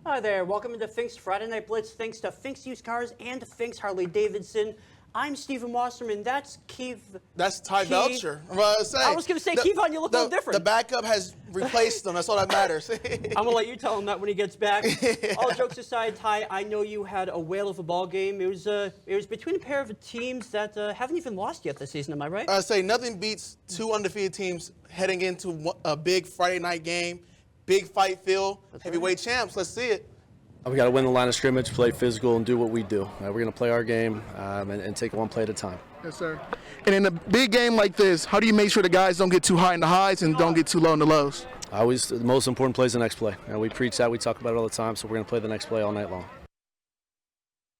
Hi there, welcome into Fink's Friday Night Blitz. Thanks to Fink's Used Cars and to Fink's Harley Davidson. I'm Stephen Wasserman. That's Keith. That's Ty Belcher. I was going to say, Kevon, you look a little different. The backup has replaced him. That's all that matters. I'm going to let you tell him that when he gets back. All jokes aside, Ty, I know you had a whale of a ball game. It was between a pair of teams that haven't even lost yet this season. Am I right? I say nothing beats two undefeated teams heading into a big Friday night game. Big fight feel. Heavyweight champs. Let's see it. We got to win the line of scrimmage, play physical, and do what we do. We're going to play our game and take it one play at a time. Yes, sir. And in a big game like this, how do you make sure the guys don't get too high in the highs and don't get too low in the lows? Always the most important play is the next play. We preach that, we talk about it all the time, so we're going to play the next play all night long.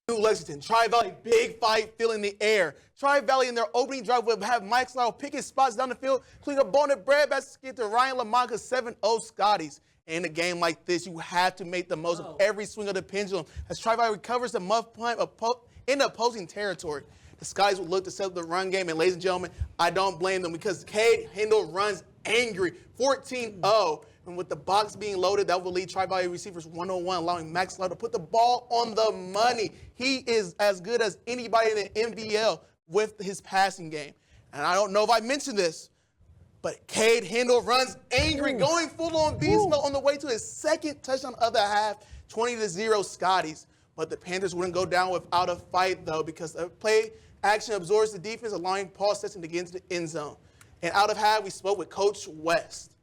New Lexington, Tri-Valley, big fight, feel in the air. Tri-Valley in their opening drive will have Mike Slough picking spots down the field, including a bonnet bread basket to Ryan Lamonca's 7-0 Scotties. In a game like this, you have to make the most of every swing of the pendulum as Tri-Valley recovers the muff punt in opposing territory. The Skies will look to set up the run game, and ladies and gentlemen, I don't blame them because Cade Hindle runs angry, 14-0. And with the box being loaded, that will lead Tri-Valley receivers 1-on-1, allowing Max Slough to put the ball on the money. He is as good as anybody in the NBL with his passing game. And I don't know if I mentioned this, but Cade Hindle runs angry, going full-on beast mode on the way to his second touchdown of the half, 20-0 Scotties. But the Panthers wouldn't go down without a fight, though, because the play action absorbs the defense, allowing Paul Stetson to get into the end zone. And out of half, we spoke with Coach West.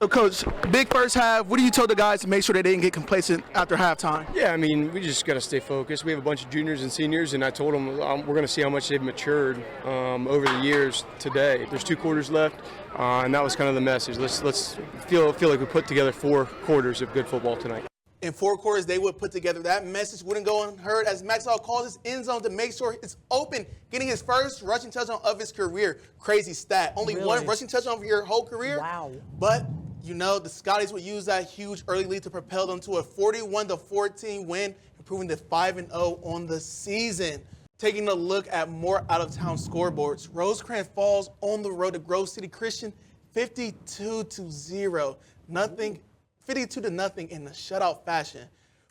So, Coach, big first half. What do you tell the guys to make sure they didn't get complacent after halftime? Yeah, I mean, we just got to stay focused. We have a bunch of juniors and seniors, and I told them we're going to see how much they've matured over the years today. There's 2 quarters left, and that was kind of the message. Let's feel like we put together 4 quarters of good football tonight. In 4 quarters, they would put together. That message wouldn't go unheard as Maxwell calls his end zone to make sure it's open, getting his first rushing touchdown of his career. Crazy stat. Only one rushing touchdown of your whole career. Wow. But you know, the Scotties would use that huge early lead to propel them to a 41-14 win, improving to 5-0 on the season. Taking a look at more out-of-town scoreboards, Rosecrans falls on the road to Grove City Christian, 52-0. 52-0 in a shutout fashion.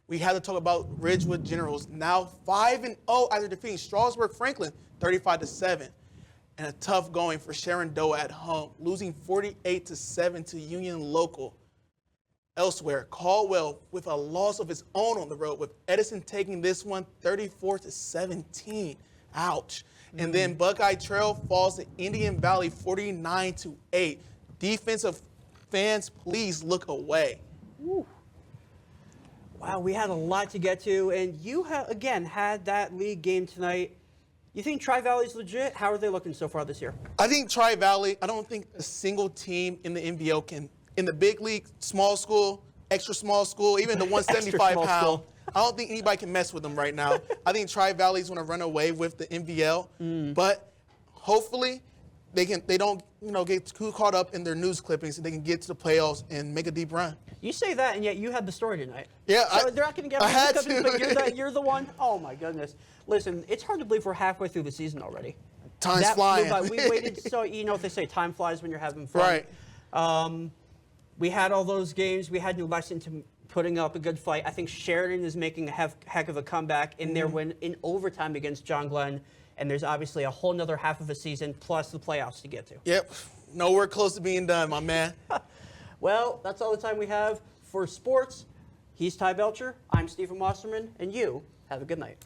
We had to talk about Ridgewood Generals, now 5-0 after defeating Strasburg Franklin, 35-7. And a tough going for Shenandoah at home, losing 48-7 to Union Local. Elsewhere, Caldwell with a loss of his own on the road, with Edison taking this one 34-17. Ouch. And then Buckeye Trail falls to Indian Valley 49-8. Defensive fans, please look away. Woo. Wow, we had a lot to get to, and you again had that league game tonight. You think Tri-Valley's legit? How are they looking so far this year? I think Tri-Valley, I don't think a single team in the NBL can, in the big league, small school, extra small school, even the 175-pound, I don't think anybody can mess with them right now. I think Tri-Valley's going to run away with the NBL, but hopefully they don't get too caught up in their news clippings and they can get to the playoffs and make a deep run. You say that, and yet you had the story tonight. Yeah, so they're not going to get news clippings, but you're the one. Oh my goodness! Listen, it's hard to believe we're halfway through the season already. Time's flying. We waited, so you know what they say, time flies when you're having fun. Right. We had all those games. We had New Lexington putting up a good fight. I think Sheridan is making a heck of a comeback in their win in overtime against John Glenn. And there's obviously a whole nother half of a season plus the playoffs to get to. Yep. Nowhere close to being done, my man. Well, that's all the time we have for sports. He's Ty Belcher. I'm Stephen Wasserman. And you have a good night.